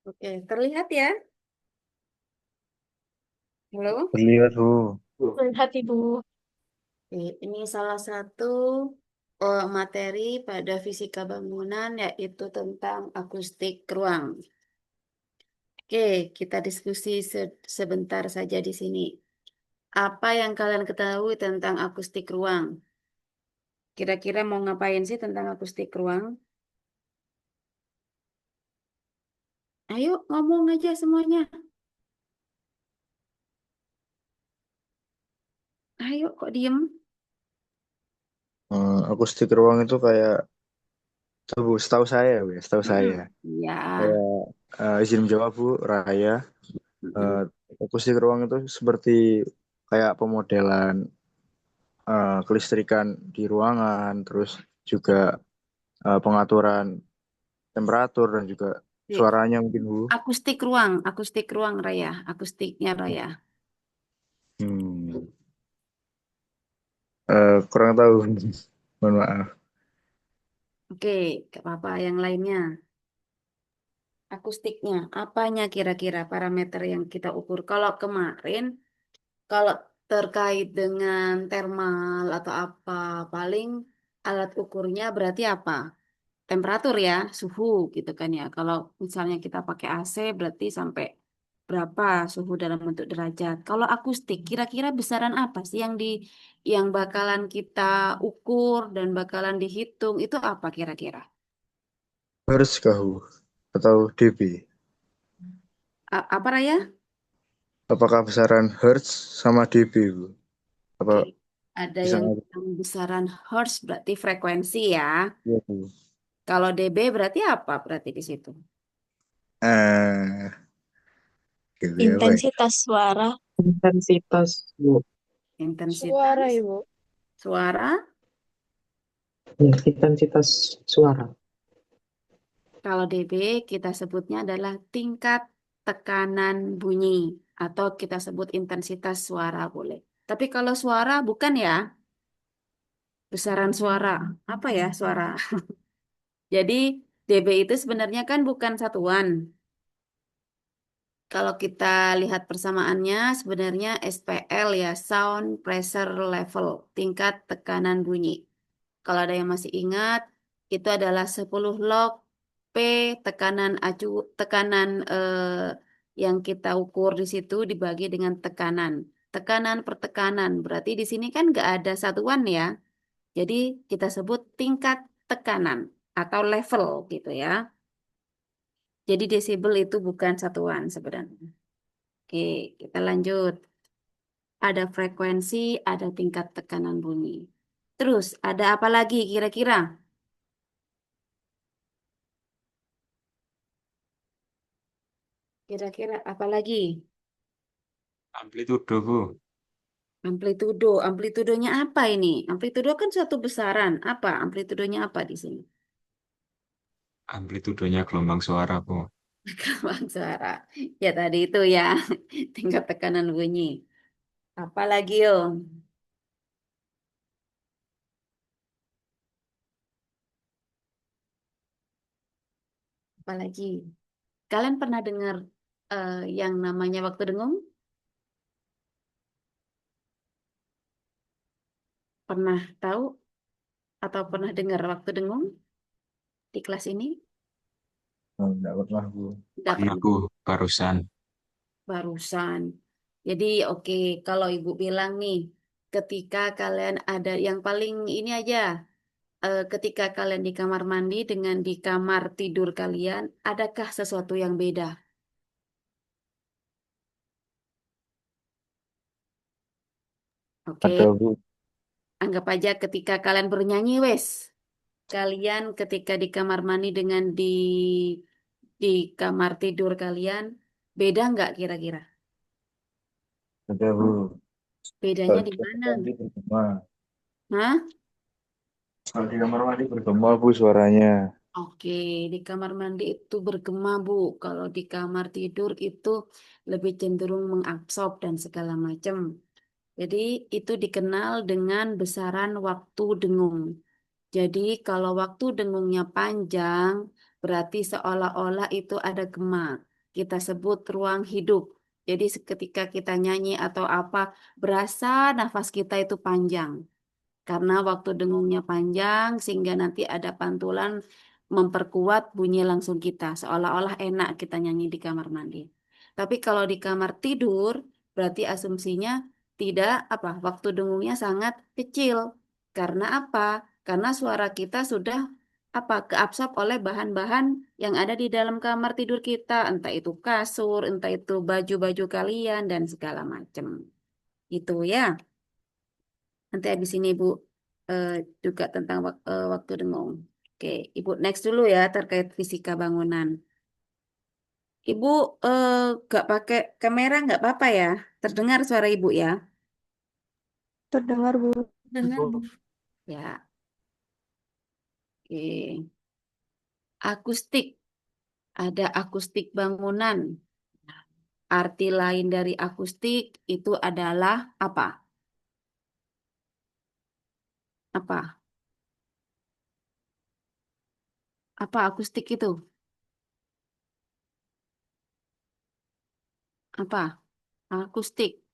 Oke, terlihat ya? Halo? Terlihat, Bu. Melihat Ibu. Oke, ini salah satu materi pada fisika bangunan yaitu tentang akustik ruang. Oke, kita diskusi sebentar saja di sini. Apa yang kalian ketahui tentang akustik ruang? Kira-kira mau ngapain sih tentang akustik ruang? Ayo ngomong aja semuanya. Ayo kok diem? Akustik ruang itu kayak, tuh, Bu, setahu saya, Bu, ya, setahu saya. Mm-mm. Ya. Kayak, izin menjawab, Bu, Raya. Eh, Mm-mm. Akustik ruang itu seperti kayak pemodelan kelistrikan di ruangan, terus juga pengaturan temperatur dan juga Oke. suaranya mungkin, Bu. Akustik ruang Raya, akustiknya Raya. Hmm. Kurang tahu, mohon maaf. Oke, gak apa-apa yang lainnya. Akustiknya, apanya kira-kira parameter yang kita ukur? Kalau kemarin, kalau terkait dengan thermal atau apa, paling alat ukurnya berarti apa? Temperatur ya, suhu gitu kan ya. Kalau misalnya kita pakai AC berarti sampai berapa suhu dalam bentuk derajat. Kalau akustik, kira-kira besaran apa sih yang bakalan kita ukur dan bakalan dihitung itu apa kira-kira? Hertz kah, Bu? Atau dB? Apa Raya? Apakah besaran Hertz sama dB, Bu? Apa Oke, ada bisa yang ngaruh? bilang besaran hertz berarti frekuensi ya. Iya, Bu. Kalau dB berarti apa berarti di situ? Eh, dB apa ya? Intensitas suara. Intensitas, Bu. Suara, Intensitas Ibu. suara. Ya, intensitas suara. Kalau dB kita sebutnya adalah tingkat tekanan bunyi atau kita sebut intensitas suara boleh. Tapi kalau suara bukan ya, besaran suara. Apa ya suara? Jadi dB itu sebenarnya kan bukan satuan. Kalau kita lihat persamaannya sebenarnya SPL ya, Sound Pressure Level, tingkat tekanan bunyi. Kalau ada yang masih ingat, itu adalah 10 log P tekanan acu tekanan yang kita ukur di situ dibagi dengan tekanan. Tekanan per tekanan. Berarti di sini kan nggak ada satuan ya. Jadi kita sebut tingkat tekanan atau level gitu ya. Jadi desibel itu bukan satuan sebenarnya. Oke, kita lanjut. Ada frekuensi, ada tingkat tekanan bunyi. Terus ada apa lagi kira-kira? Kira-kira apa lagi? Amplitudo, Bu. Amplitudo. Amplitudonya apa ini? Amplitudo kan suatu besaran. Apa? Amplitudonya apa di sini? Amplitudonya gelombang suara, Bu. Gelombang suara. Ya tadi itu ya. Tingkat tekanan bunyi. Apa lagi yo? Apa lagi? Kalian pernah dengar yang namanya waktu dengung? Pernah tahu atau pernah dengar waktu dengung di kelas ini? Oh, enggak pernah, Bu. Tidak Pernah, pernah. Bu, barusan. Barusan. Jadi oke, kalau ibu bilang nih, ketika kalian ada yang paling ini aja, ketika kalian di kamar mandi dengan di kamar tidur kalian, adakah sesuatu yang beda? Oke, Ada, Bu. anggap aja ketika kalian bernyanyi, wes. kalian ketika di kamar mandi dengan di kamar tidur kalian, beda nggak kira-kira? Ada Bu. Bedanya Kalau di di kamar mana? mandi bergema. Hah? Kalau di kamar mandi bergema Bu suaranya. Oke, di kamar mandi itu bergema, Bu. Kalau di kamar tidur itu lebih cenderung mengabsorb dan segala macam. Jadi itu dikenal dengan besaran waktu dengung. Jadi kalau waktu dengungnya panjang, berarti seolah-olah itu ada gema. Kita sebut ruang hidup. Jadi ketika kita nyanyi atau apa, berasa nafas kita itu panjang. Karena waktu dengungnya panjang, sehingga nanti ada pantulan memperkuat bunyi langsung kita. Seolah-olah enak kita nyanyi di kamar mandi. Tapi kalau di kamar tidur, berarti asumsinya tidak apa, waktu dengungnya sangat kecil. Karena apa? Karena suara kita sudah apa keabsorb oleh bahan-bahan yang ada di dalam kamar tidur kita, entah itu kasur, entah itu baju-baju kalian dan segala macam. Itu ya. Nanti habis ini Ibu eh, juga tentang waktu dengung. Oke, Ibu next dulu ya terkait fisika bangunan. Ibu gak pakai kamera nggak apa-apa ya? Terdengar suara Ibu ya? Terdengar, Bu. Dengar Bu. Ya, oke. Akustik. Ada akustik bangunan. Arti lain dari akustik itu adalah apa? Apa? Apa akustik itu? Apa? Akustik.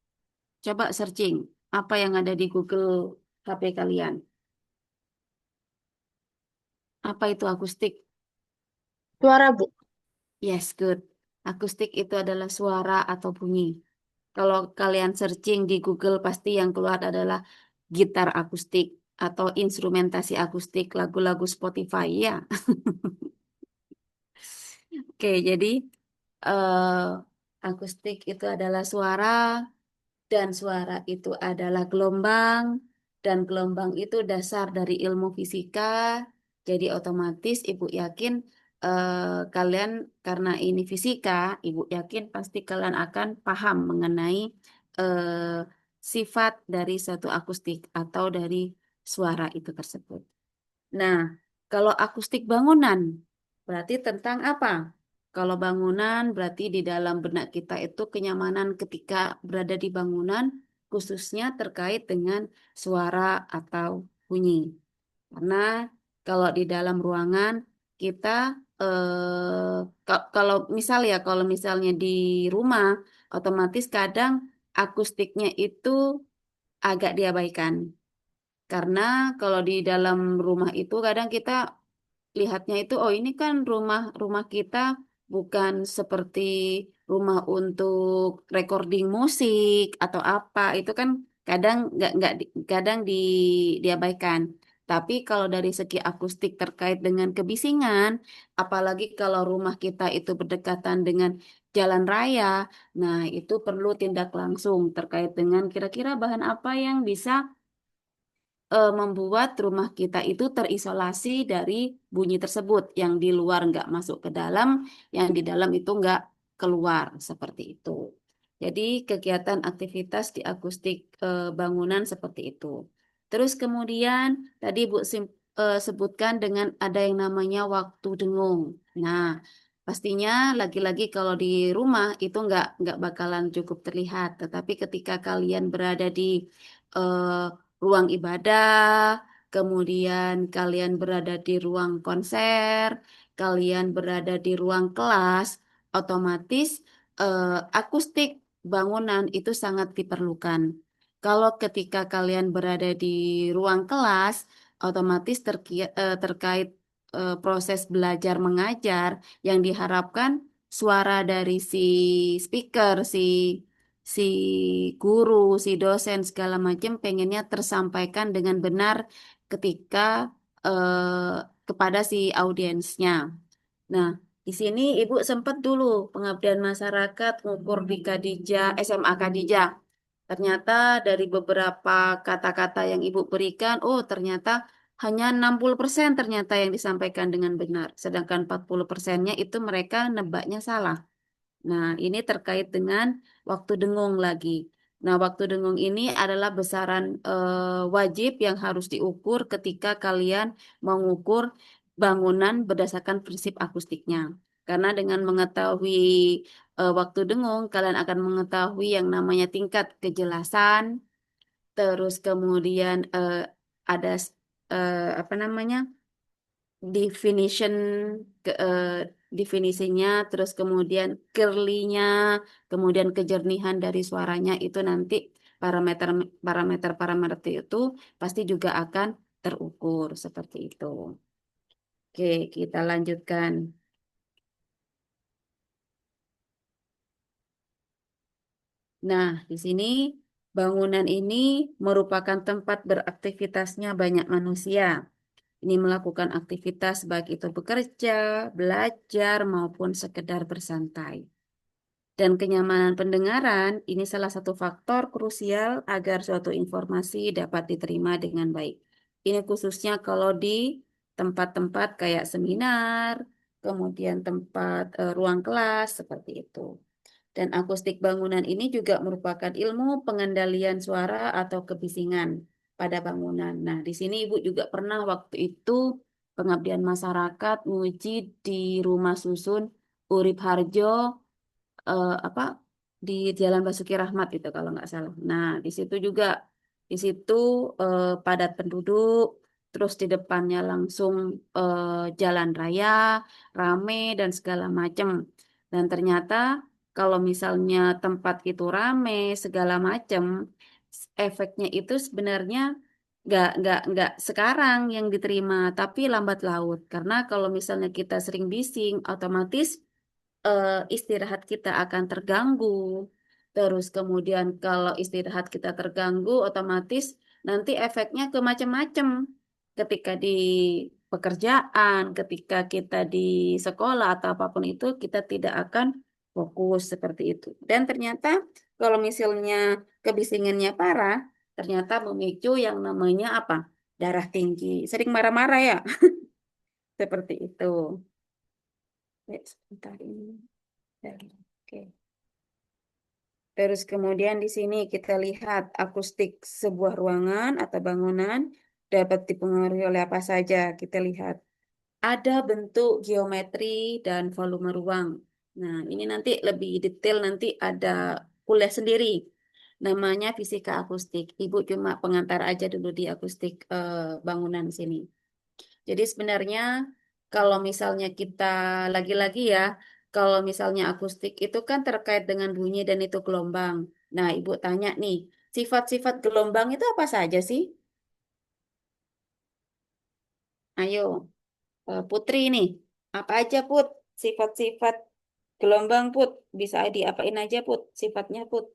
Coba searching. Apa yang ada di Google HP kalian? Apa itu akustik? Suara, Bu. Yes, good. Akustik itu adalah suara atau bunyi. Kalau kalian searching di Google, pasti yang keluar adalah gitar akustik atau instrumentasi akustik lagu-lagu Spotify ya. Oke, jadi eh, akustik itu adalah suara dan suara itu adalah gelombang dan gelombang itu dasar dari ilmu fisika. Jadi otomatis Ibu yakin kalian karena ini fisika, Ibu yakin pasti kalian akan paham mengenai sifat dari suatu akustik atau dari suara itu tersebut. Nah, kalau akustik bangunan berarti tentang apa? Kalau bangunan berarti di dalam benak kita itu kenyamanan ketika berada di bangunan, khususnya terkait dengan suara atau bunyi. Karena kalau di dalam ruangan kita kalau misal ya kalau misalnya di rumah otomatis kadang akustiknya itu agak diabaikan. Karena kalau di dalam rumah itu kadang kita lihatnya itu, oh ini kan rumah kita bukan seperti rumah untuk recording musik atau apa. Itu kan kadang kadang diabaikan. Tapi kalau dari segi akustik terkait dengan kebisingan, apalagi kalau rumah kita itu berdekatan dengan jalan raya, nah itu perlu tindak langsung terkait dengan kira-kira bahan apa yang bisa membuat rumah kita itu terisolasi dari bunyi tersebut, yang di luar nggak masuk ke dalam, yang di dalam itu nggak keluar, seperti itu. Jadi kegiatan aktivitas di akustik bangunan seperti itu. Terus kemudian tadi Bu sebutkan dengan ada yang namanya waktu dengung. Nah, pastinya lagi-lagi kalau di rumah itu nggak bakalan cukup terlihat, tetapi ketika kalian berada di eh, ruang ibadah, kemudian kalian berada di ruang konser, kalian berada di ruang kelas, otomatis akustik bangunan itu sangat diperlukan. Kalau ketika kalian berada di ruang kelas, otomatis terkait proses belajar mengajar yang diharapkan suara dari si speaker, si guru, si dosen segala macam pengennya tersampaikan dengan benar ketika kepada si audiensnya. Nah, di sini Ibu sempat dulu pengabdian masyarakat ngukur di Kadijah, SMA Kadijah. Ternyata dari beberapa kata-kata yang Ibu berikan, oh ternyata hanya 60% ternyata yang disampaikan dengan benar, sedangkan 40%-nya itu mereka nebaknya salah. Nah, ini terkait dengan waktu dengung lagi. Nah, waktu dengung ini adalah besaran wajib yang harus diukur ketika kalian mengukur bangunan berdasarkan prinsip akustiknya. Karena dengan mengetahui waktu dengung, kalian akan mengetahui yang namanya tingkat kejelasan, terus kemudian ada apa namanya? definition ke, definisinya, terus kemudian curly-nya, kemudian kejernihan dari suaranya itu nanti parameter parameter itu pasti juga akan terukur seperti itu. Oke, kita lanjutkan. Nah, di sini bangunan ini merupakan tempat beraktivitasnya banyak manusia. Ini melakukan aktivitas baik itu bekerja, belajar, maupun sekedar bersantai. Dan kenyamanan pendengaran ini salah satu faktor krusial agar suatu informasi dapat diterima dengan baik. Ini khususnya kalau di tempat-tempat kayak seminar, kemudian tempat ruang kelas seperti itu. Dan akustik bangunan ini juga merupakan ilmu pengendalian suara atau kebisingan pada bangunan. Nah, di sini Ibu juga pernah waktu itu pengabdian masyarakat nguji di rumah susun Urip Harjo apa di Jalan Basuki Rahmat itu kalau nggak salah. Nah, di situ padat penduduk, terus di depannya langsung jalan raya, rame dan segala macam. Dan ternyata kalau misalnya tempat itu rame segala macam, efeknya itu sebenarnya nggak sekarang yang diterima, tapi lambat laut. Karena kalau misalnya kita sering bising, otomatis istirahat kita akan terganggu. Terus kemudian kalau istirahat kita terganggu, otomatis nanti efeknya ke macam-macam. Ketika di pekerjaan, ketika kita di sekolah atau apapun itu, kita tidak akan fokus seperti itu. Dan ternyata kalau misalnya kebisingannya parah, ternyata memicu yang namanya apa? Darah tinggi. Sering marah-marah ya, seperti itu. Ya, sebentar ini. Oke. Terus kemudian di sini kita lihat akustik sebuah ruangan atau bangunan dapat dipengaruhi oleh apa saja. Kita lihat ada bentuk geometri dan volume ruang. Nah, ini nanti lebih detail nanti ada kuliah sendiri. Namanya fisika akustik. Ibu cuma pengantar aja dulu di akustik bangunan sini. Jadi sebenarnya kalau misalnya kita lagi-lagi ya, kalau misalnya akustik itu kan terkait dengan bunyi dan itu gelombang. Nah, Ibu tanya nih, sifat-sifat gelombang itu apa saja sih? Ayo, Putri nih, apa aja Put? Sifat-sifat gelombang Put, bisa diapain aja Put? Sifatnya Put.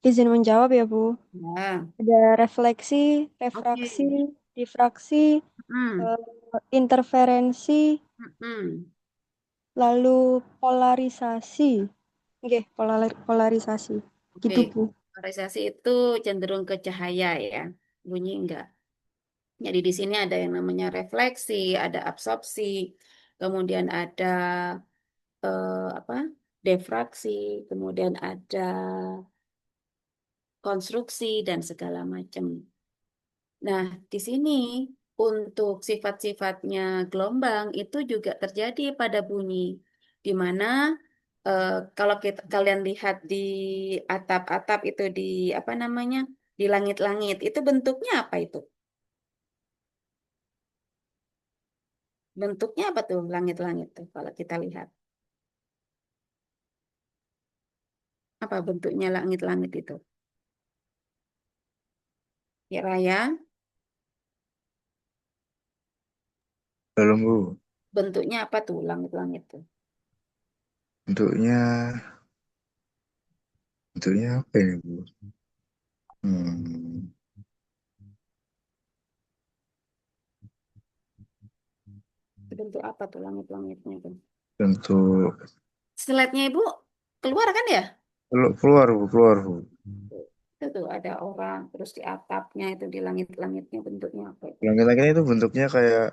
Izin menjawab ya, Bu. Nah, Ada refleksi, oke. refraksi, difraksi, Hmm, eh, interferensi, hmm. lalu polarisasi. Oke, polarisasi. Oke, Gitu, Bu. polarisasi itu cenderung ke cahaya ya, bunyi enggak. Jadi di sini ada yang namanya refleksi, ada absorpsi, kemudian ada apa? Diffraksi, kemudian ada konstruksi dan segala macam. Nah, di sini untuk sifat-sifatnya gelombang itu juga terjadi pada bunyi, di mana kalau kalian lihat di atap-atap itu di apa namanya di langit-langit itu bentuknya apa itu? Bentuknya apa tuh langit-langit tuh kalau kita lihat? Apa bentuknya langit-langit itu? Ya Raya, Belum, Bu. bentuknya apa tuh langit-langit tuh? Bentuknya, bentuknya apa ini, Bu? Hmm, Itu bentuk apa tuh langit-langitnya tuh? bentuk Slide-nya Ibu keluar kan ya? keluar, Bu, keluar, Bu. Itu tuh ada orang, terus di atapnya itu di langit-langitnya bentuknya apa itu? Langit-langitnya itu bentuknya kayak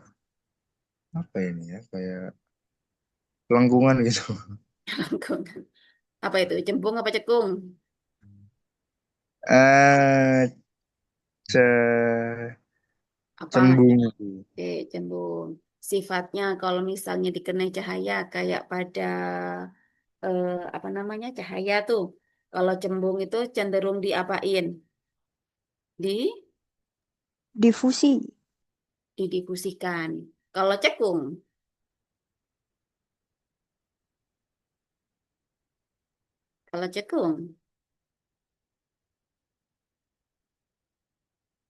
apa ini ya? Kayak lengkungan gitu. Lengkungan. Apa itu? Cembung apa cekung? Eh, ce Apa? cembung. Cembung. Sifatnya kalau misalnya dikenai cahaya kayak pada apa namanya cahaya tuh. Kalau cembung itu cenderung diapain? Di Difusi. didifusikan. Kalau cekung, kalau cekung,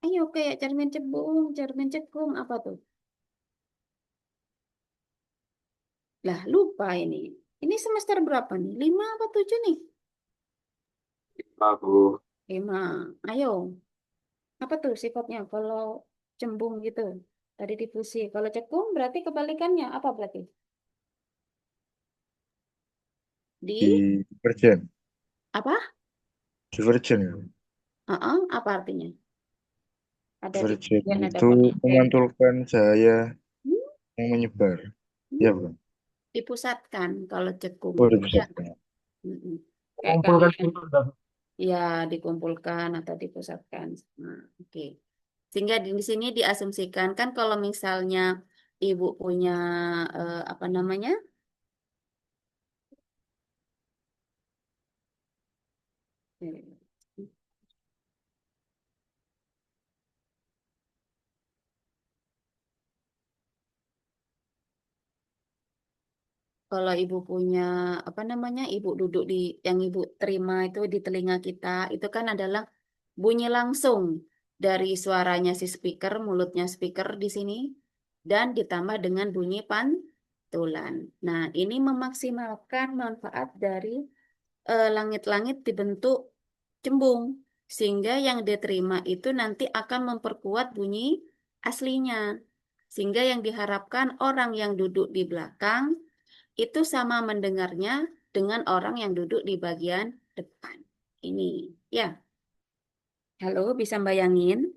ayo kayak cermin cembung, cermin cekung apa tuh? Lah lupa ini. Ini semester berapa nih? 5 apa 7 nih? Aku 5. Ayo, apa tuh sifatnya kalau cembung gitu? Tadi difusi. Kalau cekung berarti kebalikannya. Apa berarti? Di Divergen. apa? Divergen ya. Apa artinya? Ada Divergen divergen, ada itu konvergen. memantulkan cahaya Hmm, yang menyebar. Ya, hmm, bukan? dipusatkan kalau cekung. Oh, Ya. dipusatkan. Mm-mm. Kayak Mengumpulkan kalian. sinar. Ya, dikumpulkan atau dipusatkan. Nah, oke. Sehingga di sini diasumsikan kan kalau misalnya ibu punya apa namanya? Eh, Kalau ibu punya apa namanya? Ibu duduk di yang ibu terima itu di telinga kita itu kan adalah bunyi langsung dari suaranya si speaker, mulutnya speaker di sini dan ditambah dengan bunyi pantulan. Nah, ini memaksimalkan manfaat dari langit-langit dibentuk cembung sehingga yang diterima itu nanti akan memperkuat bunyi aslinya. Sehingga yang diharapkan orang yang duduk di belakang itu sama mendengarnya dengan orang yang duduk di bagian depan. Ini, ya. Halo, bisa bayangin?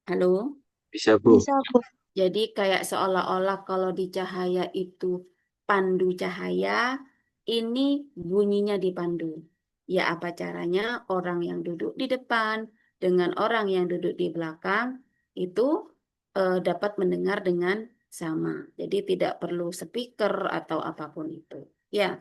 Halo? bisa Bu. Bisa, Bu. Jadi kayak seolah-olah kalau di cahaya itu pandu cahaya, ini bunyinya dipandu. Ya apa caranya orang yang duduk di depan dengan orang yang duduk di belakang itu dapat mendengar dengan sama. Jadi tidak perlu speaker atau apapun itu. Ya.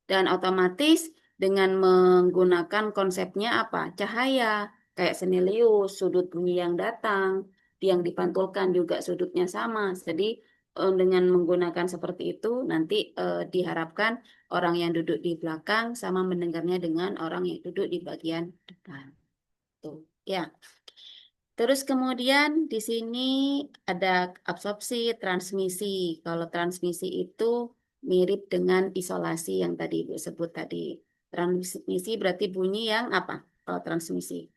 Dan otomatis dengan menggunakan konsepnya apa? Cahaya, kayak Senelius, sudut bunyi yang datang, yang dipantulkan juga sudutnya sama. Jadi dengan menggunakan seperti itu, nanti diharapkan orang yang duduk di belakang sama mendengarnya dengan orang yang duduk di bagian depan. Tuh, ya. Terus kemudian di sini ada absorpsi, transmisi. Kalau transmisi itu mirip dengan isolasi yang tadi Ibu sebut tadi. Transmisi berarti bunyi yang apa? Kalau transmisi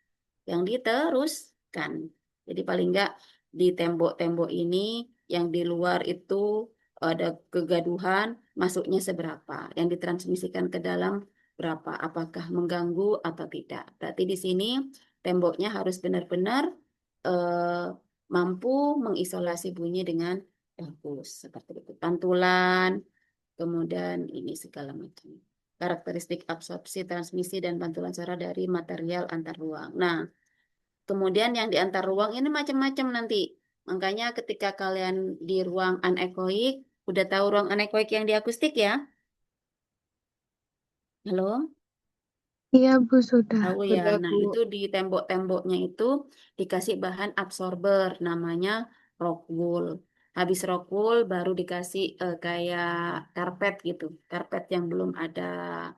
yang diteruskan. Jadi paling enggak di tembok-tembok ini yang di luar itu ada kegaduhan, masuknya seberapa? Yang ditransmisikan ke dalam berapa? Apakah mengganggu atau tidak? Berarti di sini temboknya harus benar-benar eh, mampu mengisolasi bunyi dengan bagus. Seperti itu. Pantulan, kemudian ini segala macam. Karakteristik absorpsi, transmisi, dan pantulan suara dari material antar ruang. Nah, kemudian yang di antar ruang ini macam-macam nanti. Makanya ketika kalian di ruang anekoik, udah tahu ruang anekoik yang di akustik ya? Halo? Iya, Bu, sudah. Tahu ya. Sudah, Nah, Bu. itu di tembok-temboknya itu dikasih bahan absorber namanya rock wool. Habis rock wool baru dikasih kayak karpet gitu. Karpet yang belum ada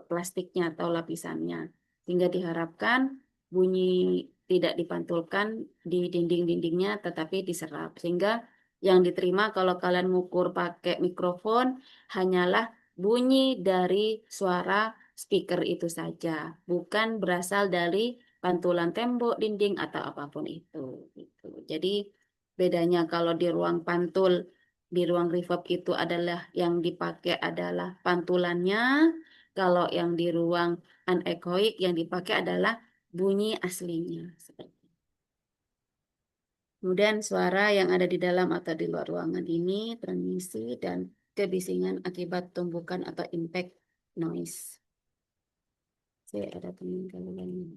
plastiknya atau lapisannya. Sehingga diharapkan bunyi tidak dipantulkan di dinding-dindingnya tetapi diserap. Sehingga yang diterima kalau kalian ngukur pakai mikrofon hanyalah bunyi dari suara speaker itu saja, bukan berasal dari pantulan tembok, dinding atau apapun itu. Gitu. Jadi bedanya kalau di ruang pantul, di ruang reverb itu adalah yang dipakai adalah pantulannya, Kalau yang di ruang anechoic yang dipakai adalah bunyi aslinya. Kemudian suara yang ada di dalam atau di luar ruangan ini transmisi dan kebisingan akibat tumbukan atau impact noise. Saya ada teman kalian.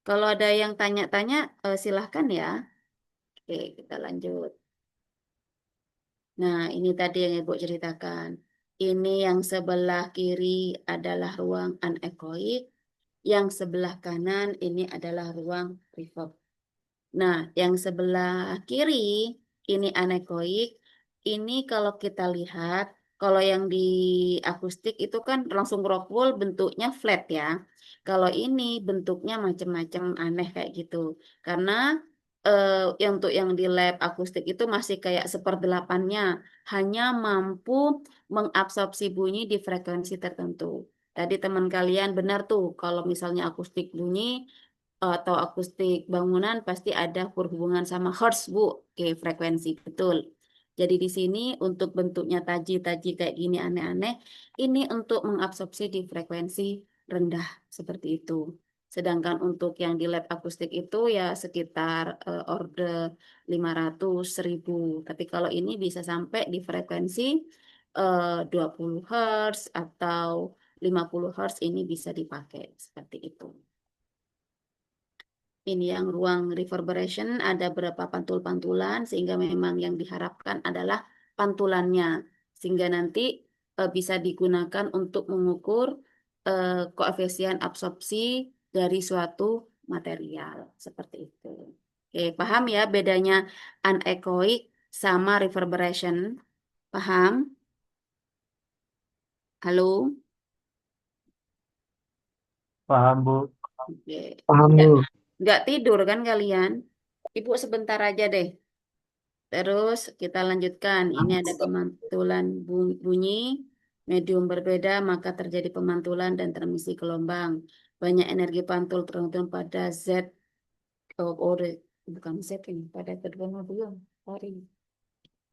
Kalau ada yang tanya-tanya, silahkan ya. Oke, kita lanjut. Nah, ini tadi yang Ibu ceritakan. Ini yang sebelah kiri adalah ruang anechoic, yang sebelah kanan ini adalah ruang reverb. Nah, yang sebelah kiri ini anechoic. Ini kalau kita lihat, kalau yang di akustik itu kan langsung rock wool bentuknya flat ya. Kalau ini bentuknya macam-macam aneh kayak gitu. Karena yang untuk yang di lab akustik itu masih kayak seperdelapannya, hanya mampu mengabsorpsi bunyi di frekuensi tertentu. Tadi teman kalian benar tuh, kalau misalnya akustik bunyi atau akustik bangunan pasti ada berhubungan sama hertz, Bu. Oke, frekuensi, betul. Jadi di sini untuk bentuknya taji-taji kayak gini aneh-aneh, ini untuk mengabsorpsi di frekuensi rendah seperti itu. Sedangkan untuk yang di lab akustik itu ya sekitar order 500 1000. Tapi kalau ini bisa sampai di frekuensi 20 Hz atau 50 Hz ini bisa dipakai seperti itu. Ini yang ruang reverberation ada berapa pantul-pantulan sehingga memang yang diharapkan adalah pantulannya sehingga nanti bisa digunakan untuk mengukur koefisien absorpsi dari suatu material seperti itu. Oke, paham ya bedanya anechoic sama reverberation? Paham? Halo? Paham, Bu. Oke. Paham, Nggak, Bu. nggak tidur kan kalian? Ibu sebentar aja deh. Terus kita lanjutkan. Ini ada pemantulan bunyi, medium berbeda, maka terjadi pemantulan dan transmisi gelombang. Banyak energi pantul tergantung pada Z, bukan Z ini, pada kedua medium. Sorry.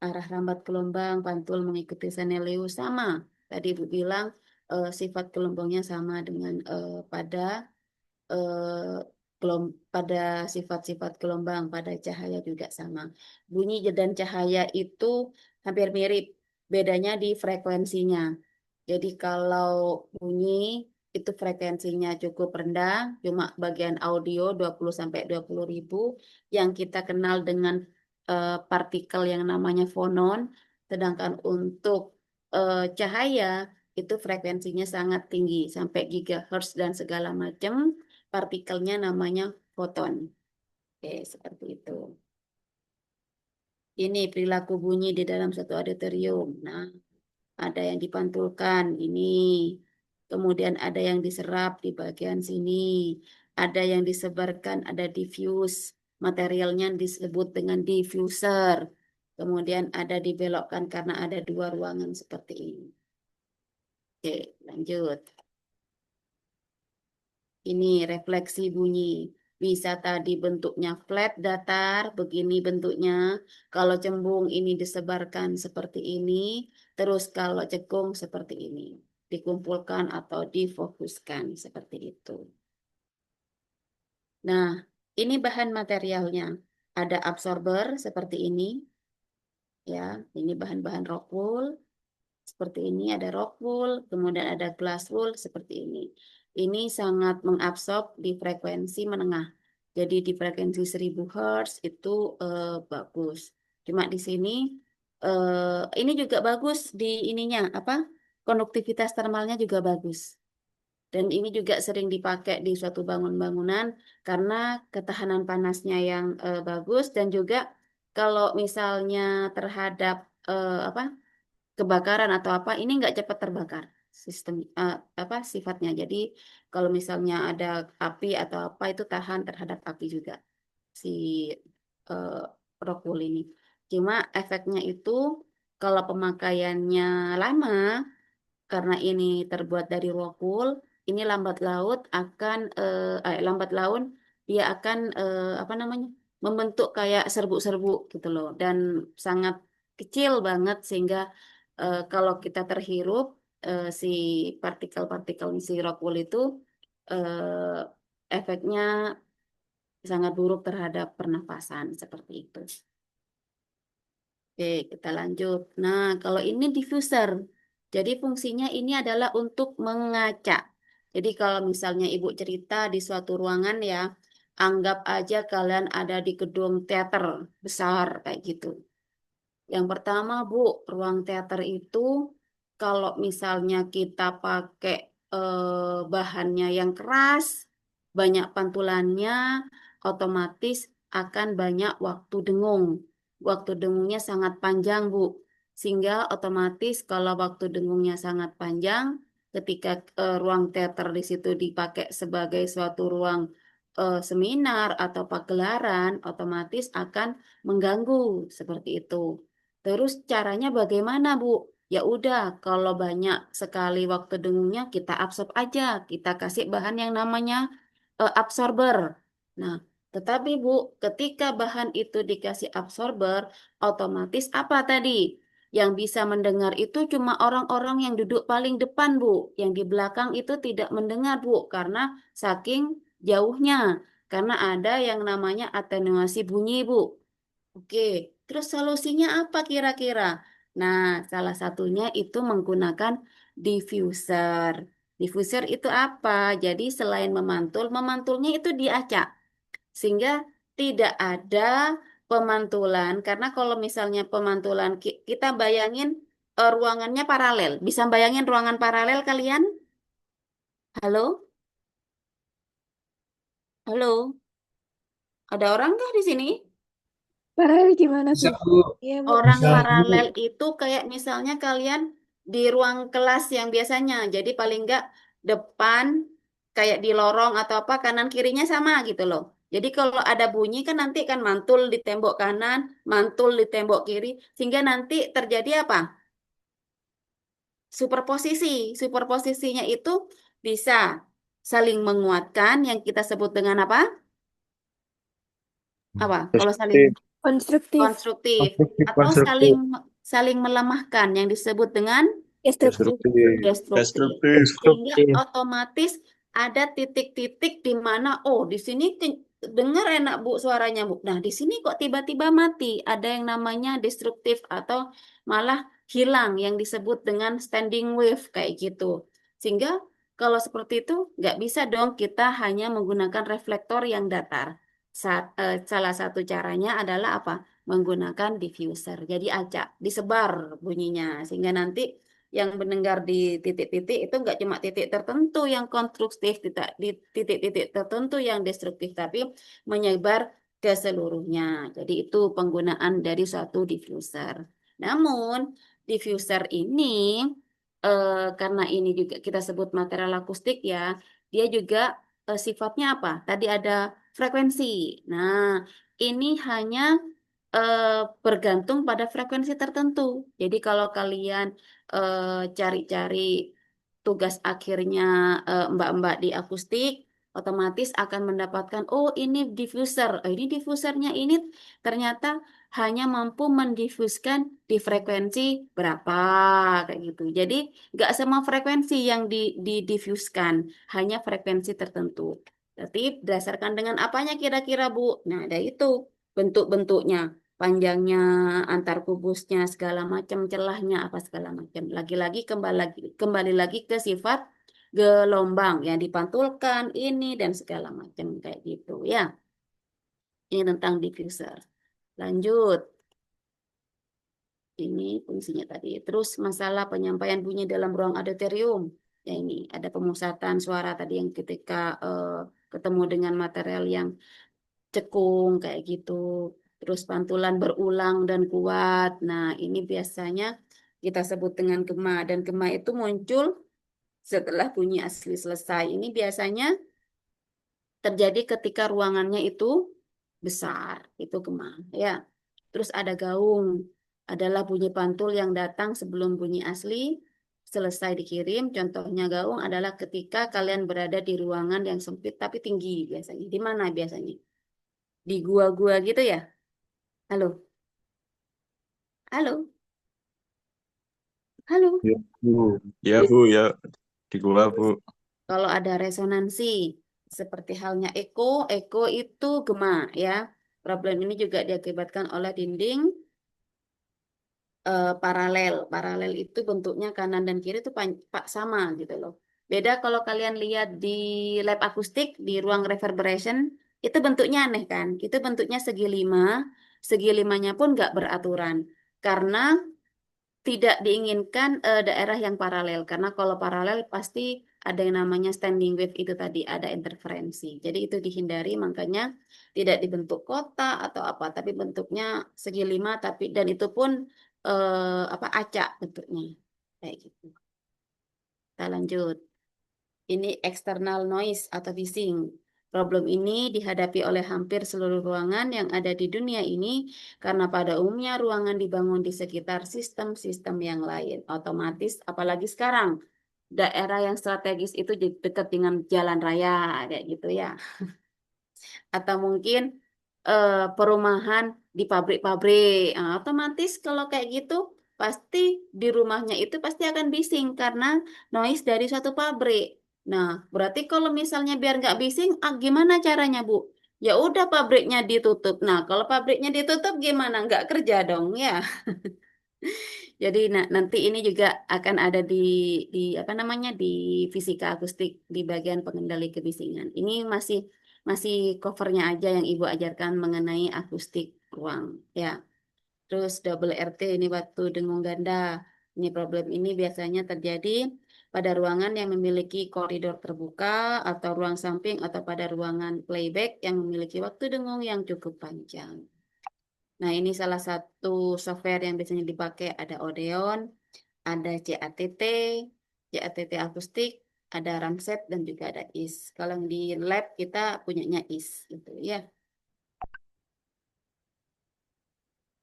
Arah lambat gelombang, pantul mengikuti Senelius sama. Tadi Ibu bilang sifat gelombangnya sama dengan pada eh, pada sifat-sifat gelombang pada cahaya juga sama. Bunyi dan cahaya itu hampir mirip, bedanya di frekuensinya. Jadi kalau bunyi itu frekuensinya cukup rendah, cuma bagian audio 20 sampai 20 ribu yang kita kenal dengan partikel yang namanya fonon, sedangkan untuk cahaya itu frekuensinya sangat tinggi sampai gigahertz dan segala macam partikelnya namanya foton. Oke, seperti itu. Ini perilaku bunyi di dalam satu auditorium. Nah, ada yang dipantulkan ini. Kemudian ada yang diserap di bagian sini. Ada yang disebarkan, ada diffuse. Materialnya disebut dengan diffuser. Kemudian ada dibelokkan karena ada dua ruangan seperti ini. Oke, lanjut. Ini refleksi bunyi. Bisa tadi bentuknya flat, datar, begini bentuknya. Kalau cembung ini disebarkan seperti ini. Terus kalau cekung seperti ini. Dikumpulkan atau difokuskan seperti itu. Nah, ini bahan materialnya. Ada absorber seperti ini. Ya, ini bahan-bahan rock wool. Seperti ini ada rock wool, kemudian ada glass wool seperti ini. Ini sangat mengabsorb di frekuensi menengah. Jadi di frekuensi 1000 Hz itu bagus. Cuma di sini ini juga bagus di ininya apa? Konduktivitas termalnya juga bagus. Dan ini juga sering dipakai di suatu bangunan-bangunan karena ketahanan panasnya yang bagus dan juga kalau misalnya terhadap apa kebakaran atau apa ini nggak cepat terbakar sistem apa sifatnya. Jadi kalau misalnya ada api atau apa itu tahan terhadap api juga si uh, rock wool ini. Cuma efeknya itu kalau pemakaiannya lama karena ini terbuat dari rock wool, ini lambat laun akan lambat laun dia akan apa namanya membentuk kayak serbuk-serbuk gitu loh dan sangat kecil banget sehingga kalau kita terhirup si partikel-partikel si rock wool itu eh, efeknya sangat buruk terhadap pernafasan seperti itu. Oke, kita lanjut. Nah, kalau ini diffuser. Jadi fungsinya ini adalah untuk mengaca. Jadi kalau misalnya Ibu cerita di suatu ruangan ya, anggap aja kalian ada di gedung teater besar kayak gitu. Yang pertama, Bu, ruang teater itu kalau misalnya kita pakai bahannya yang keras, banyak pantulannya, otomatis akan banyak waktu dengung. Waktu dengungnya sangat panjang, Bu. Sehingga otomatis kalau waktu dengungnya sangat panjang, ketika ruang teater di situ dipakai sebagai suatu ruang seminar atau pagelaran, otomatis akan mengganggu seperti itu. Terus caranya bagaimana, Bu? Ya udah, kalau banyak sekali waktu dengungnya kita absorb aja, kita kasih bahan yang namanya absorber. Nah, tetapi Bu, ketika bahan itu dikasih absorber, otomatis apa tadi? Yang bisa mendengar itu cuma orang-orang yang duduk paling depan, Bu. Yang di belakang itu tidak mendengar, Bu, karena saking jauhnya. Karena ada yang namanya atenuasi bunyi, Bu. Oke, terus solusinya apa kira-kira? Nah, salah satunya itu menggunakan diffuser. Diffuser itu apa? Jadi selain memantul, memantulnya itu diacak. Sehingga tidak ada pemantulan. Karena kalau misalnya pemantulan, kita bayangin ruangannya paralel. Bisa bayangin ruangan paralel kalian? Halo? Halo? Ada orang nggak di sini? Paralel gimana Bisa, tuh? Bu. Iya, Bu. Orang Bisa, Bu. paralel itu kayak misalnya kalian di ruang kelas yang biasanya. Jadi paling enggak depan kayak di lorong atau apa kanan kirinya sama gitu loh. Jadi kalau ada bunyi kan nanti kan mantul di tembok kanan, mantul di tembok kiri, sehingga nanti terjadi apa? Superposisi. Superposisinya itu bisa saling menguatkan yang kita sebut dengan apa? Apa? Kalau saling Destruktif, Konstruktif. konstruktif Konstruktif, atau konstruktif. saling melemahkan yang disebut dengan Destruktif. destruktif, destruktif. Sehingga Destruktif. otomatis ada titik-titik di mana oh di sini dengar enak Bu suaranya Bu. Nah, di sini kok tiba-tiba mati. Ada yang namanya destruktif atau malah hilang yang disebut dengan standing wave kayak gitu. Sehingga kalau seperti itu nggak bisa dong kita hanya menggunakan reflektor yang datar. Salah satu caranya adalah apa? Menggunakan diffuser. Jadi acak, disebar bunyinya sehingga nanti yang mendengar di titik-titik itu nggak cuma titik tertentu yang konstruktif, tidak di titik-titik tertentu yang destruktif, tapi menyebar ke seluruhnya. Jadi itu penggunaan dari suatu diffuser. Namun diffuser ini karena ini juga kita sebut material akustik ya, dia juga sifatnya apa? Tadi ada frekuensi. Nah, ini hanya eh, bergantung pada frekuensi tertentu. Jadi kalau kalian cari-cari tugas akhirnya mbak-mbak di akustik, otomatis akan mendapatkan, oh ini diffuser, ini diffusernya ini ternyata hanya mampu mendifuskan di frekuensi berapa, kayak gitu. Jadi nggak semua frekuensi yang didifuskan, hanya frekuensi tertentu. Berarti berdasarkan dengan apanya kira-kira Bu? Nah, ada itu bentuk-bentuknya panjangnya, antar kubusnya, segala macam celahnya apa segala macam. Lagi-lagi kembali lagi ke sifat gelombang yang dipantulkan ini dan segala macam kayak gitu ya. Ini tentang diffuser. Lanjut. Ini fungsinya tadi. Terus masalah penyampaian bunyi dalam ruang auditorium. Ya ini ada pemusatan suara tadi yang ketika ketemu dengan material yang cekung kayak gitu. Terus pantulan berulang dan kuat. Nah, ini biasanya kita sebut dengan gema dan gema itu muncul setelah bunyi asli selesai. Ini biasanya terjadi ketika ruangannya itu besar, itu gema ya. Terus ada gaung, adalah bunyi pantul yang datang sebelum bunyi asli selesai dikirim. Contohnya gaung adalah ketika kalian berada di ruangan yang sempit tapi tinggi biasanya. Di mana biasanya? Di gua-gua gitu ya? Halo, halo. Halo. Ya, Bu. Ya Bu, ya di gua Bu. Kalau ada resonansi, seperti halnya eko, eko itu gema ya. Problem ini juga diakibatkan oleh dinding paralel. Paralel itu bentuknya kanan dan kiri itu sama gitu loh. Beda kalau kalian lihat di lab akustik, di ruang reverberation, itu bentuknya aneh kan? Itu bentuknya segi limanya pun nggak beraturan. Karena tidak diinginkan daerah yang paralel karena kalau paralel pasti ada yang namanya standing wave itu tadi ada interferensi. Jadi itu dihindari makanya tidak dibentuk kota atau apa tapi bentuknya segi lima tapi dan itu pun apa acak bentuknya kayak gitu. Kita lanjut. Ini external noise atau bising. Problem ini dihadapi oleh hampir seluruh ruangan yang ada di dunia ini karena pada umumnya ruangan dibangun di sekitar sistem-sistem yang lain. Otomatis, apalagi sekarang, daerah yang strategis itu dekat dengan jalan raya, kayak gitu ya. Atau mungkin perumahan di pabrik-pabrik. Nah, otomatis kalau kayak gitu, pasti di rumahnya itu pasti akan bising karena noise dari suatu pabrik. Nah, berarti kalau misalnya biar nggak bising, gimana caranya, Bu? Ya udah pabriknya ditutup. Nah, kalau pabriknya ditutup gimana? Nggak kerja dong, ya. Jadi nanti ini juga akan ada di apa namanya di fisika akustik di bagian pengendali kebisingan. Ini masih masih covernya aja yang Ibu ajarkan mengenai akustik ruang ya. Terus double RT ini waktu dengung ganda. Ini problem ini biasanya terjadi pada ruangan yang memiliki koridor terbuka atau ruang samping atau pada ruangan playback yang memiliki waktu dengung yang cukup panjang. Nah, ini salah satu software yang biasanya dipakai ada Odeon, ada CATT akustik, ada Ramset dan juga ada IS. Kalau yang di lab kita punyanya IS gitu ya.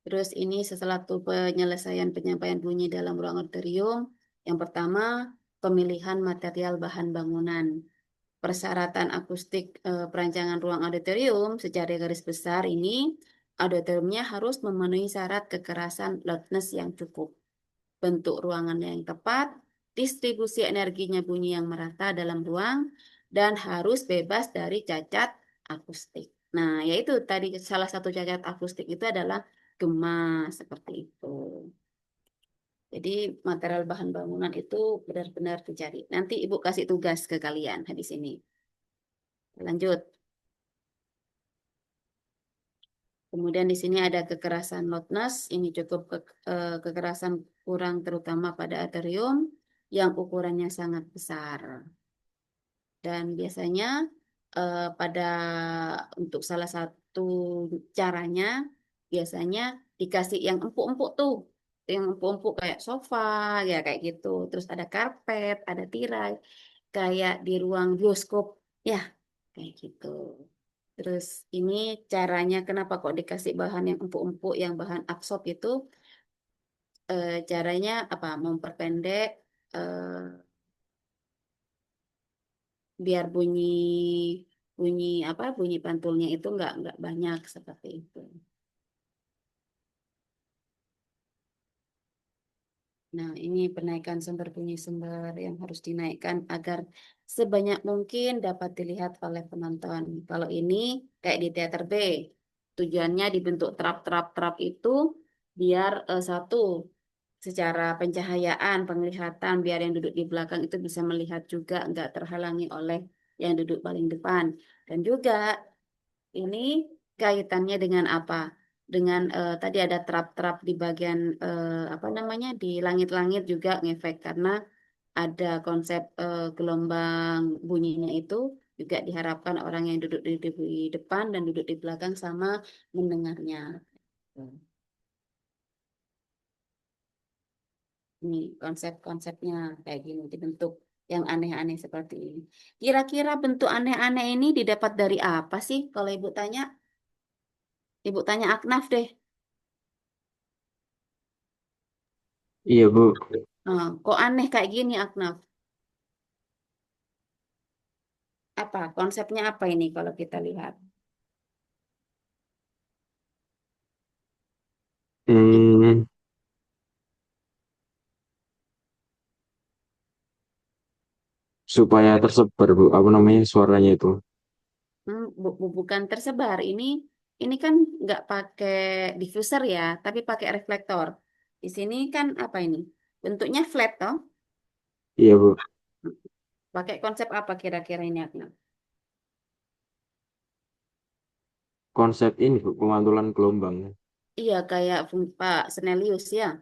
Terus ini sesuatu penyelesaian penyampaian bunyi dalam ruang auditorium. Yang pertama, pemilihan material bahan bangunan. Persyaratan akustik perancangan ruang auditorium secara garis besar ini auditoriumnya harus memenuhi syarat kekerasan loudness yang cukup, bentuk ruangan yang tepat, distribusi energinya bunyi yang merata dalam ruang, dan harus bebas dari cacat akustik. Nah, yaitu tadi salah satu cacat akustik itu adalah gema seperti itu. Jadi material bahan bangunan itu benar-benar dicari. Nanti Ibu kasih tugas ke kalian habis ini. Lanjut. Kemudian di sini ada kekerasan loudness, ini cukup kekerasan kurang terutama pada atrium yang ukurannya sangat besar. Dan biasanya pada untuk salah satu caranya biasanya dikasih yang empuk-empuk tuh, yang empuk-empuk kayak sofa ya kayak gitu. Terus ada karpet, ada tirai, kayak di ruang bioskop ya kayak gitu. Terus ini caranya kenapa kok dikasih bahan yang empuk-empuk, yang bahan absorb itu caranya apa? Memperpendek biar bunyi bunyi apa? Bunyi pantulnya itu nggak banyak seperti itu. Nah, ini penaikan sumber bunyi sumber yang harus dinaikkan agar sebanyak mungkin dapat dilihat oleh penonton. Kalau ini kayak di teater B, tujuannya dibentuk trap-trap-trap itu biar satu secara pencahayaan, penglihatan, biar yang duduk di belakang itu bisa melihat juga nggak terhalangi oleh yang duduk paling depan. Dan juga ini kaitannya dengan apa? Dengan tadi ada trap-trap di bagian apa namanya di langit-langit juga ngefek karena ada konsep gelombang bunyinya itu juga diharapkan orang yang duduk di depan dan duduk di belakang sama mendengarnya. Ini konsep-konsepnya kayak gini dibentuk yang aneh-aneh seperti ini. Kira-kira bentuk aneh-aneh ini didapat dari apa sih? Kalau Ibu tanya Aknaf deh. Iya Bu. Nah, kok aneh kayak gini, Aknaf? Apa konsepnya apa ini kalau kita lihat? Hmm, supaya tersebar Bu, apa namanya suaranya itu. Bukan tersebar. Ini kan nggak pakai diffuser ya, tapi pakai reflektor. Di sini kan apa ini? Bentuknya flat toh. Iya Bu, Pakai konsep apa kira-kira ini, Agna? konsep ini Bu, pemantulan gelombang. Iya, kayak Pak Snellius ya.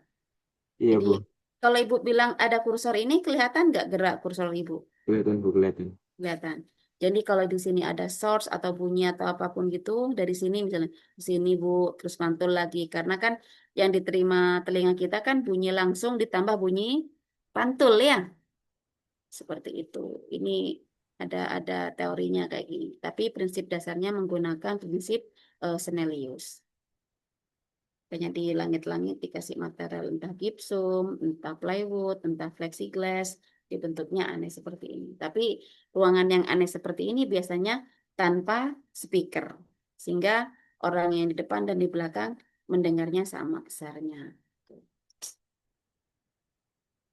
Iya Jadi Bu, kalau Ibu bilang ada kursor ini, kelihatan nggak gerak kursor Ibu? kelihatan Bu, kelihatan. Kelihatan. Jadi kalau di sini ada source atau bunyi atau apapun gitu, dari sini misalnya di sini Bu, terus mantul lagi. Karena kan yang diterima telinga kita kan bunyi langsung ditambah bunyi pantul ya, seperti itu. Ini ada teorinya kayak gini. Tapi prinsip dasarnya menggunakan prinsip Snellius. Banyak di langit-langit dikasih material entah gypsum, entah plywood, entah plexiglass, dibentuknya aneh seperti ini. Tapi ruangan yang aneh seperti ini biasanya tanpa speaker, sehingga orang yang di depan dan di belakang mendengarnya sama besarnya.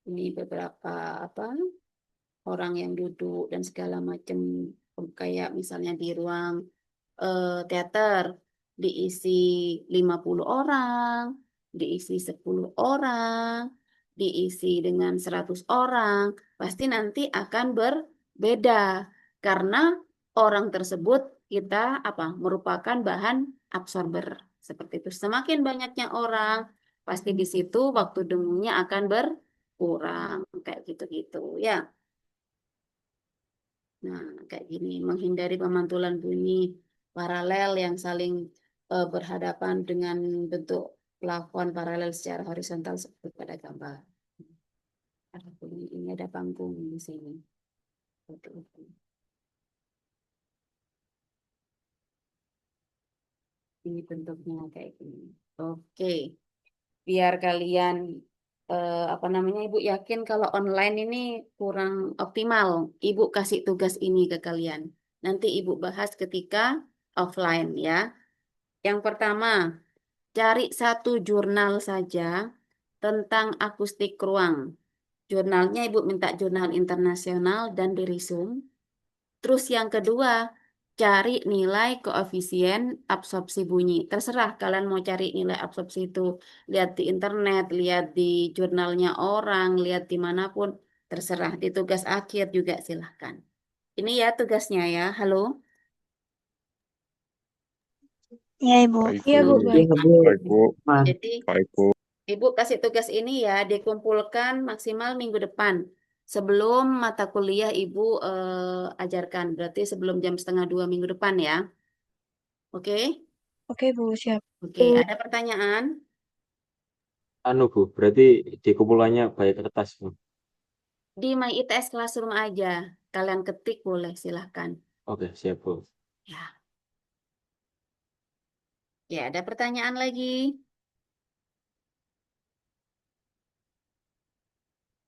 Ini beberapa apa orang yang duduk dan segala macam, kayak misalnya di ruang teater diisi 50 orang, diisi 10 orang, diisi dengan 100 orang, pasti nanti akan berbeda karena orang tersebut kita merupakan bahan absorber seperti itu. Semakin banyaknya orang, pasti di situ waktu dengunya akan berkurang kayak gitu-gitu ya. Nah, kayak gini, menghindari pemantulan bunyi paralel yang saling berhadapan dengan bentuk plafon paralel secara horizontal seperti pada gambar. Ada bunyi, ini ada panggung di sini. Seperti itu. Ini bentuknya kayak gini. Oke, biar kalian Ibu yakin kalau online ini kurang optimal, Ibu kasih tugas ini ke kalian. Nanti Ibu bahas ketika offline ya. Yang pertama, cari satu jurnal saja tentang akustik ruang. Jurnalnya Ibu minta jurnal internasional dan dirisum. Terus yang kedua, cari nilai koefisien absorpsi bunyi. Terserah kalian mau cari nilai absorpsi itu. Lihat di internet, lihat di jurnalnya orang, lihat dimanapun. Terserah. Di tugas akhir juga silahkan. Ini ya tugasnya ya. Halo? Iya, Ibu. Baik Iya, Bu, Bu, baik. Iya Bu, baik Bu, Man. Jadi baik Bu. Ibu kasih tugas ini ya dikumpulkan maksimal minggu depan. Sebelum mata kuliah Ibu ajarkan. Berarti sebelum jam setengah 2 minggu depan ya. Oke? Oke, Bu, siap. Oke, ada pertanyaan? Anu Bu, berarti di kumpulannya banyak kertas Bu. Di My ITS Classroom aja. Kalian ketik boleh, silahkan. Oke, siap Bu. Ya, ya ada pertanyaan lagi.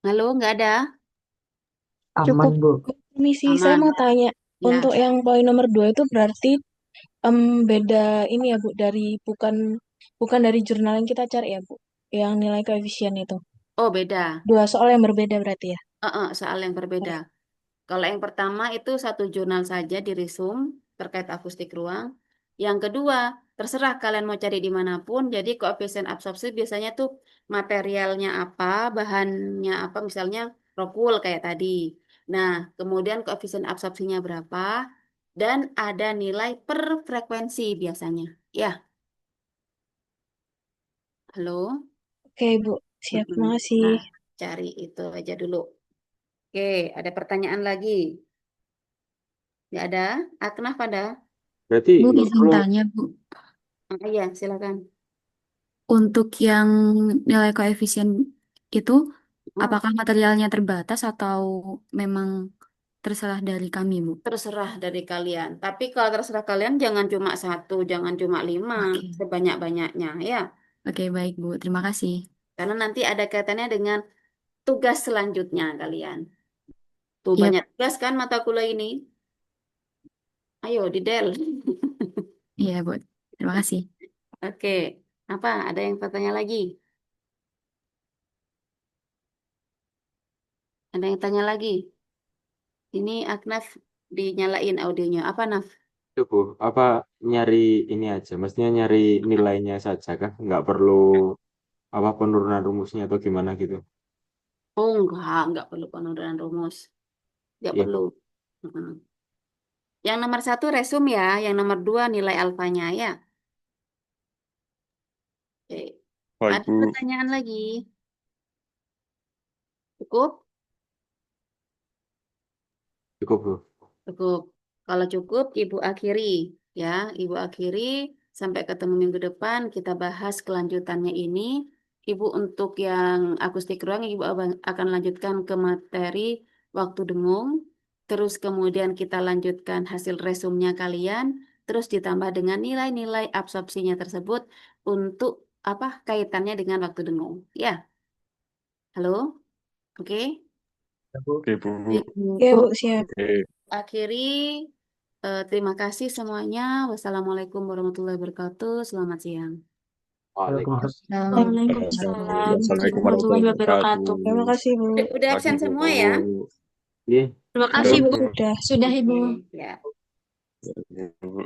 Halo, nggak ada? Aman Bu. Misi saya Aman. mau tanya, Ya, untuk yang poin nomor 2 itu berarti beda ini ya, Bu, dari bukan bukan dari jurnal yang kita cari ya, Bu. Yang nilai koefisien itu. oh beda. Dua soal yang berbeda berarti ya. Soal yang berbeda. Baik. Kalau yang pertama itu satu jurnal saja dirisum terkait akustik ruang. Yang kedua, terserah kalian mau cari dimanapun. Jadi koefisien absorpsi biasanya tuh materialnya apa, bahannya apa, misalnya rockwool kayak tadi. Nah, kemudian koefisien absorpsinya berapa, dan ada nilai per frekuensi biasanya. Ya, halo? Oke, Bu. Siap. Mm-mm. Terima kasih. Nah, cari itu aja dulu. Oke, ada pertanyaan lagi? Nggak ada? Kenapa ada? Berarti Bu, nggak izin perlu. tanya, Bu. Iya, silakan. Untuk yang nilai koefisien itu, Oh, apakah materialnya terbatas atau memang terserah dari kami, Bu? terserah dari kalian. Tapi kalau terserah kalian, jangan cuma satu, jangan cuma 5, Oke. sebanyak-banyaknya ya. Oke, baik, Bu. Terima kasih. Karena nanti ada kaitannya dengan tugas selanjutnya kalian. Tuh Iya, banyak tugas kan mata kuliah ini. Ayo, di Del. iya, Bu. Terima kasih. Oke, apa? Ada yang bertanya lagi? Ada yang tanya lagi? Ini Aknaf dinyalain audionya. Apa, Naf? Itu Bu, apa nyari ini aja, maksudnya nyari nilainya saja kah? Nggak perlu apa penurunan rumusnya atau gimana gitu? Oh, enggak perlu penurunan rumus. Enggak Iya perlu. Bu. Mm-mm. Yang nomor 1 resum ya, yang nomor 2 nilai alfanya ya. Oke. Baik, Ada Bu. pertanyaan lagi? Cukup? Cukup Bu. Cukup. Kalau cukup, Ibu akhiri ya. Ibu akhiri sampai ketemu minggu depan kita bahas kelanjutannya ini. Ibu untuk yang akustik ruang, Ibu akan lanjutkan ke materi waktu dengung. Terus kemudian kita lanjutkan hasil resumnya kalian. Terus ditambah dengan nilai-nilai absorpsinya tersebut untuk apa kaitannya dengan waktu dengung. Ya, halo? Oke. Oke, Bu. Ibu Ya, Bu, siap. Oke. akhiri. Terima kasih semuanya. Wassalamualaikum warahmatullahi wabarakatuh. Selamat siang. Waalaikumsalam. Waalaikumsalam Assalamualaikum warahmatullahi warahmatullahi wabarakatuh. Terima wabarakatuh. kasih, Bu. Udah absen Pagi Bu. semua ya? Iya. Terima Sudah, kasih, Bu. Bu. Sudah. Sudah, Ibu. Ya. Ya, Bu.